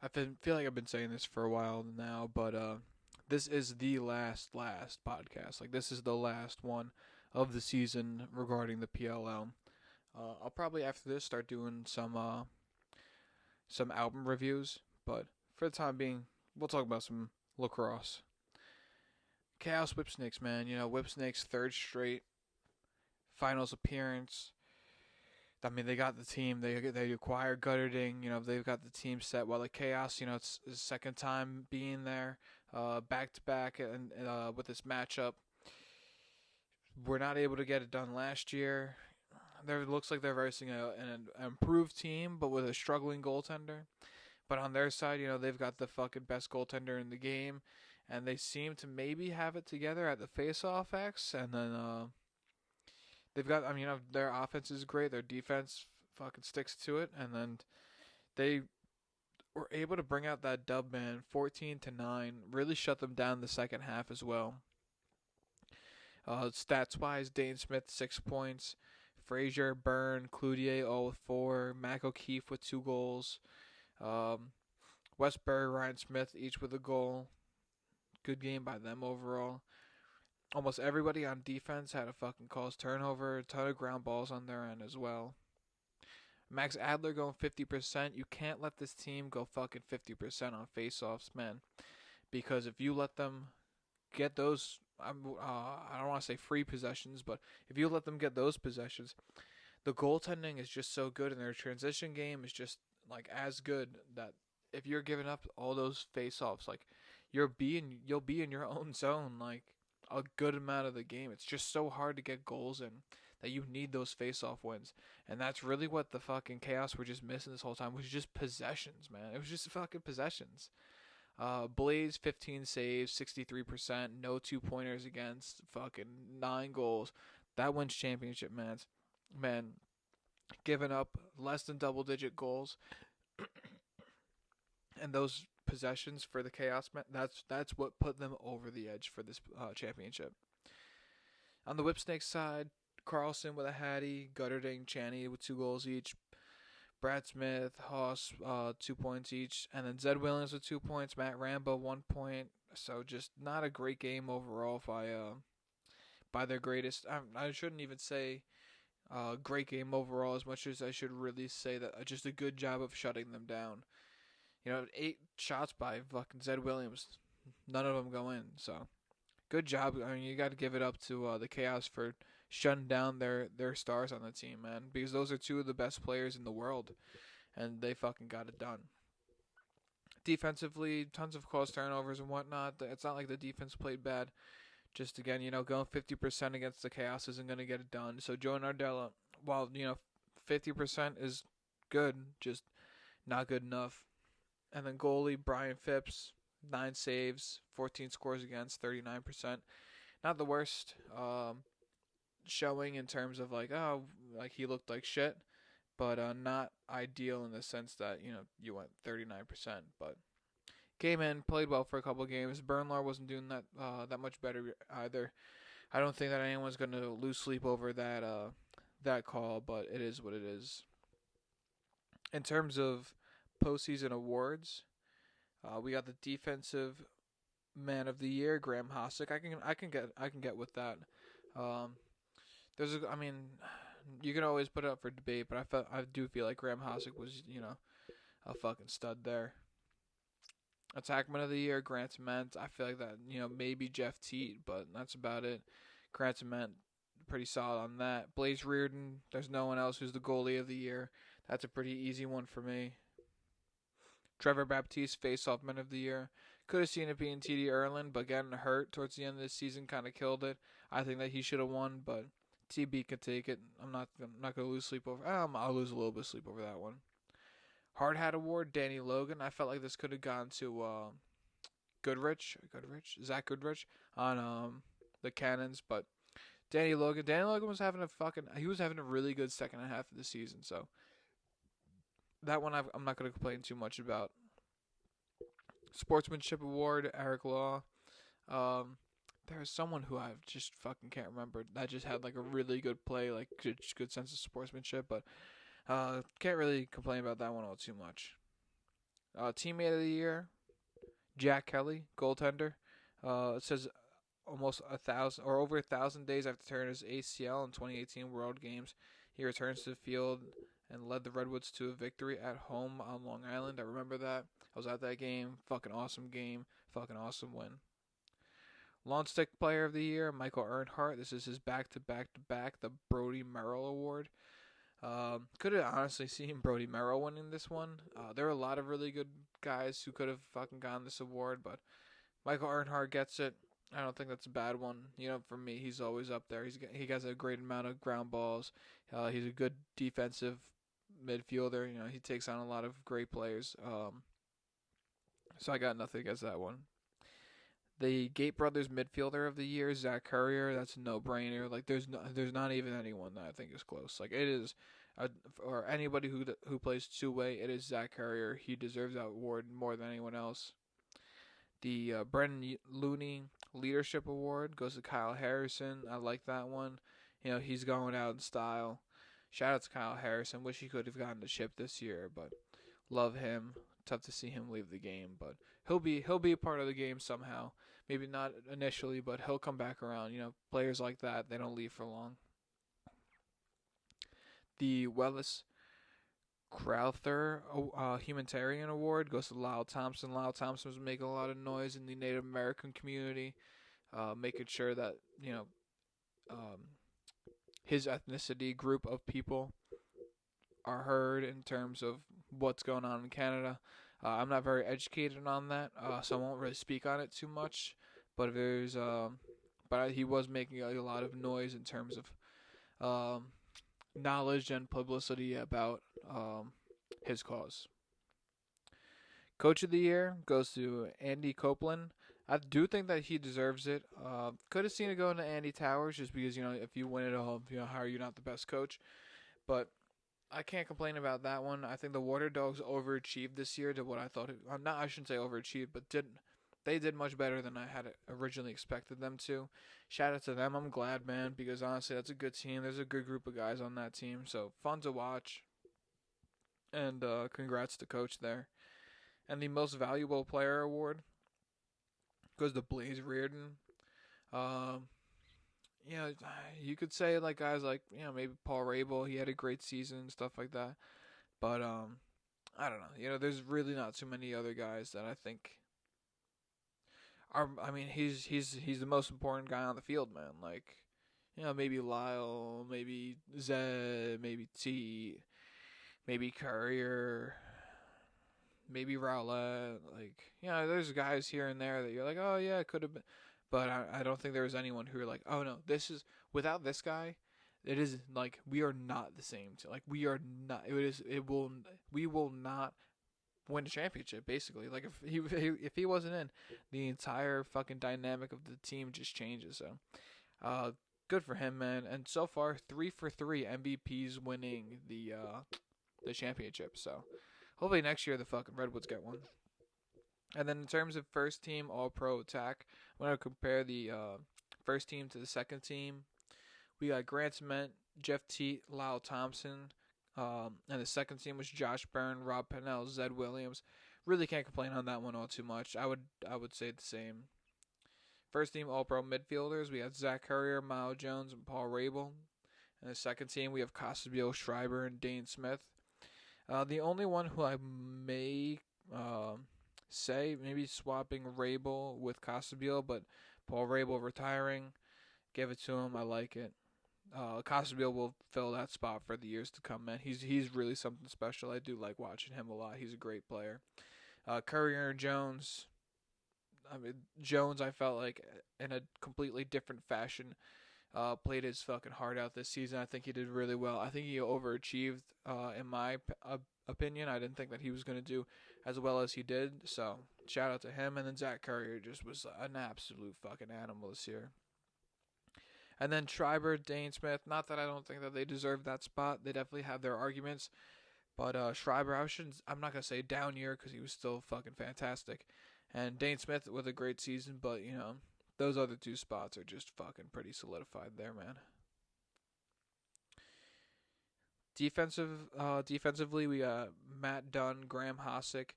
feel like I've been saying this for a while now, but this is the last podcast. Like this is the last one of the season regarding the PLL. I'll probably after this start doing some album reviews, but for the time being, we'll talk about some lacrosse. Chaos Whipsnakes, man. You know, Whipsnakes third straight finals appearance. I mean, they got the team. They acquired Gutterding. You know, they've got the team set. While the Chaos, you know, it's his second time being there, back to back, and with this matchup, we're not able to get it done last year. There looks like they're versing an improved team, but with a struggling goaltender. But on their side, you know, they've got the fucking best goaltender in the game, and they seem to maybe have it together at the face-off X, and then they've got. I mean, their offense is great. Their defense fucking sticks to it, and then they were able to bring out that dub, man, 14-9. Really shut them down the second half as well. Stats wise, Dane Smith 6 points, Frazier, Byrne, Cloutier all with 4, Mac O'Keefe with 2 goals, Westbury, Ryan Smith each with a goal. Good game by them overall. Almost everybody on defense had a fucking caused turnover, a ton of ground balls on their end as well. Max Adler going 50%. You can't let this team go fucking 50% on faceoffs, man. Because if you let them get those, I don't want to say free possessions, but if you let them get those possessions, the goaltending is just so good, and their transition game is just like as good that if you're giving up all those faceoffs, like you'll be in your own zone like a good amount of the game. It's just so hard to get goals in that you need those face-off wins. And that's really what the fucking Chaos were just missing this whole time, was just possessions, man. It was just fucking possessions. Blaze, 15 saves, 63%, no 2-pointers against, fucking 9 goals. That wins championship, man. Giving up less than double-digit goals, and those possessions for the Chaos, man, that's what put them over the edge for this championship. On the Whipsnake side, Carlson with a hattie, Gutterding, Chaney with 2 goals each, Brad Smith, Haas, 2 points each, and then Zed Williams with 2 points, Matt Rambo 1 point. So just not a great game overall by their greatest. I shouldn't even say great game overall as much as I should really say that just a good job of shutting them down. You know, 8 shots by fucking Zed Williams, none of them go in. So good job. I mean, you got to give it up to the Chaos for shutting down their stars on the team, man, because those are 2 of the best players in the world, and they fucking got it done. Defensively, tons of close turnovers and whatnot. It's not like the defense played bad. Just again, you know, going 50% against the Chaos isn't going to get it done. So Joe Nardella, while, you know, 50% is good, just not good enough. And then goalie Brian Phipps, 9 saves, 14 scores against, 39%. Not the worst showing in terms of like he looked like shit, but not ideal in the sense that, you know, you went 39%. But came in, played well for a couple of games. Bernlar wasn't doing that much better either. I don't think that anyone's gonna lose sleep over that call, but it is what it is. In terms of postseason awards, we got the defensive man of the year, Graham Hossack. I can get with that. I mean, you can always put it up for debate, but I do feel like Graham Hossack was, you know, a fucking stud there. Attackman of the year, Grant Cement. I feel like that, you know, maybe Jeff Teat, but that's about it. Grant Cement, pretty solid on that. Blaze Reardon, there's no one else who's the goalie of the year. That's a pretty easy one for me. Trevor Baptiste, face-off man of the year. Could have seen it being TD Erlin, but getting hurt towards the end of the season kind of killed it. I think that he should have won, but TB could take it. I'm not gonna lose sleep over. I'll lose a little bit of sleep over that one. Hard Hat Award, Danny Logan. I felt like this could have gone to Zach Goodrich on the Cannons, but Danny Logan was having a really good second half of the season, so that one I'm not going to complain too much about. Sportsmanship Award, Eric Law. There's someone who I just fucking can't remember that just had like a really good play, like good sense of sportsmanship, but can't really complain about that one all too much. Teammate of the year, Jack Kelly, goaltender. It says almost 1,000 or over 1,000 days after tearing his ACL in 2018 World Games, he returns to the field and led the Redwoods to a victory at home on Long Island. I remember that. I was at that game. Fucking awesome game. Fucking awesome win. Lawn Stick Player of the Year, Michael Earnhardt. This is his back-to-back-to-back, the Brody Merrill Award. Could have honestly seen Brody Merrill winning this one. There are a lot of really good guys who could have fucking gotten this award, but Michael Earnhardt gets it. I don't think that's a bad one. For me, he's always up there. He has a great amount of ground balls. He's a good defensive midfielder. He takes on a lot of great players. So I got nothing against that one. The Gate Brothers Midfielder of the Year, Zach Courier. That's a no-brainer. Like there's not even anyone that I think is close. Like it is, or anybody who plays two-way, it is Zach Courier. He deserves that award more than anyone else. The Brendan Looney Leadership Award goes to Kyle Harrison. I like that one. He's going out in style. Shout out to Kyle Harrison. Wish he could have gotten the chip this year, but love him. Tough to see him leave the game, but he'll be a part of the game somehow. Maybe not initially, but he'll come back around. Players like that, they don't leave for long. The Wellis Crowther Humanitarian Award goes to Lyle Thompson. Lyle Thompson was making a lot of noise in the Native American community, making sure that his ethnicity group of people are heard in terms of what's going on in Canada. I'm not very educated on that, so I won't really speak on it too much. But he was making a lot of noise in terms of knowledge and publicity about his cause. Coach of the Year goes to Andy Copeland. I do think that he deserves it. Could have seen it going to Andy Towers just because, if you win it all, how are you not the best coach? But I can't complain about that one. I think the Water Dogs overachieved this year to what I thought. I shouldn't say overachieved, but they did much better than I had originally expected them to. Shout out to them. I'm glad, man, because honestly, that's a good team. There's a good group of guys on that team, so fun to watch. And congrats to Coach there. And the Most Valuable Player Award goes to Blaze Reardon. You could say like guys like maybe Paul Rabel. He had a great season and stuff like that. But I don't know. There's really not too many other guys that I think are. I mean, he's the most important guy on the field, man. Like, maybe Lyle, maybe Zed, maybe T, maybe Courier, maybe Rowlett. Like, there's guys here and there that you're like, oh yeah, it could have been. But I don't think there was anyone who were like, oh no, without this guy, it is like we are not the same. Like we are not. We will not win a championship. Basically, like if he wasn't in, the entire fucking dynamic of the team just changes. So, good for him, man. And so far, 3 for 3 MVPs winning the championship. So hopefully next year the fucking Redwoods get one. And then in terms of first team All-Pro attack, I'm going to compare the first team to the second team. We got Grant Cement, Jeff Teat, Lyle Thompson. And the second team was Josh Byrne, Rob Pennell, Zed Williams. Really can't complain on that one all too much. I would say the same. First team All-Pro midfielders, we have Zach Courier, Miles Jones, and Paul Rabel. And the second team, we have Costabile, Schreiber, and Dane Smith. The only one who I may say maybe swapping Rabel with Costabile, but Paul Rabel retiring, give it to him. I like it. Costabile will fill that spot for the years to come, man. He's really something special. I do like watching him a lot. He's a great player. Courier Jones. Jones, I felt like in a completely different fashion, played his fucking heart out this season. I think he did really well. I think he overachieved, in my opinion. I didn't think that he was going to do as well as he did. So, shout out to him. And then Zach Courier just was an absolute fucking animal this year. And then Schreiber, Dane Smith. Not that I don't think that they deserve that spot. They definitely have their arguments. But Schreiber, I'm not going to say down year because he was still fucking fantastic. And Dane Smith with a great season. But, those other two spots are just fucking pretty solidified there, man. Defensively, we got Matt Dunn, Graham Hosick,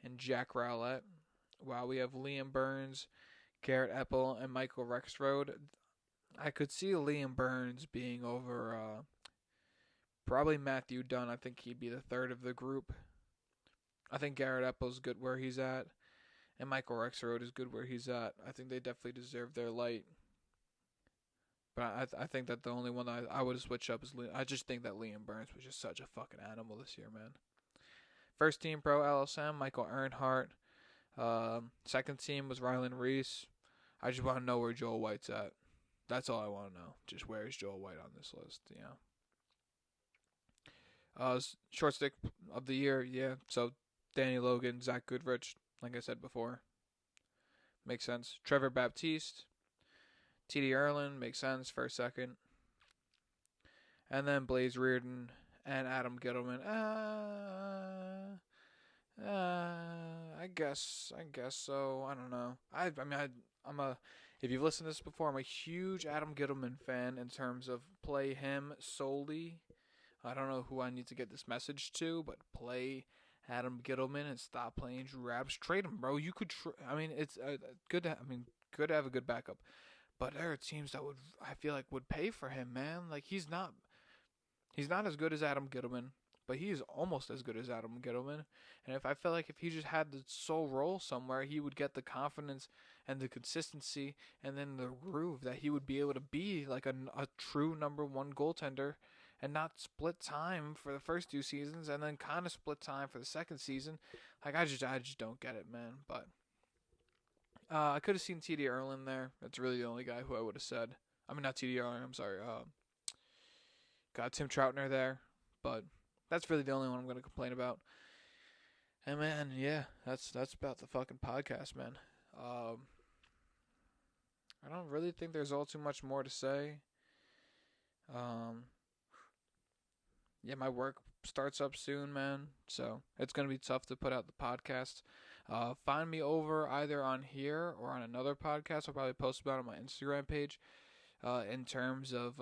and Jack Rowlett. While we have Liam Burns, Garrett Epple, and Michael Rexroad. I could see Liam Burns being over probably Matthew Dunn. I think he'd be the third of the group. I think Garrett Epple's good where he's at, and Michael Rexroad is good where he's at. I think they definitely deserve their light. But I think that the only one that I would switch up is Liam. I just think that Liam Burns was just such a fucking animal this year, man. First team pro LSM, Michael Earnhardt. Second team was Rylan Reese. I just want to know where Joel White's at. That's all I want to know. Just where is Joel White on this list, Short stick of the year, yeah. So Danny Logan, Zach Goodrich, like I said before. Makes sense. Trevor Baptiste. T.D. Erlin, makes sense, first, second. And then Blaze Reardon and Adam Gittleman. I guess so. I don't know. If you've listened to this before, I'm a huge Adam Gittleman fan in terms of play him solely. I don't know who I need to get this message to, but play Adam Gittleman and stop playing Drew Rabbs. Trade him, bro. You could. It's good to. Good to have a good backup. But there are teams that I feel like would pay for him, man. Like he's not as good as Adam Gittleman, but he is almost as good as Adam Gittleman. And I feel like if he just had the sole role somewhere, he would get the confidence and the consistency and then the groove that he would be able to be like a true number one goaltender and not split time for the first 2 seasons and then kind of split time for the second season. Like I just don't get it, man. But I could have seen T.D. Erlin there. That's really the only guy who I would have said. I mean, not T.D. Erlin, I'm sorry. Got Tim Troutner there. But that's really the only one I'm going to complain about. And, man, yeah, that's about the fucking podcast, man. I don't really think there's all too much more to say. Yeah, my work starts up soon, man. So it's going to be tough to put out the podcast. Find me over either on here or on another podcast. I'll probably post about it on my Instagram page. In terms of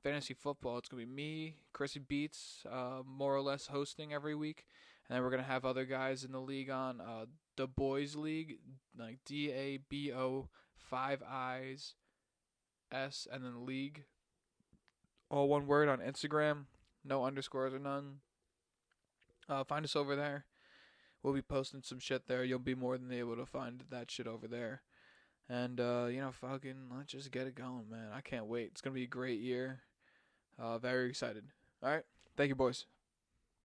fantasy football, it's going to be me, Chrissy Beats, more or less hosting every week. And then we're going to have other guys in the league on the Boys League, like DABO, 5 I's, S, and then League. All one word on Instagram. No underscores or none. Find us over there. We'll be posting some shit there. You'll be more than able to find that shit over there. And, fucking let's just get it going, man. I can't wait. It's going to be a great year. Very excited. All right. Thank you, boys.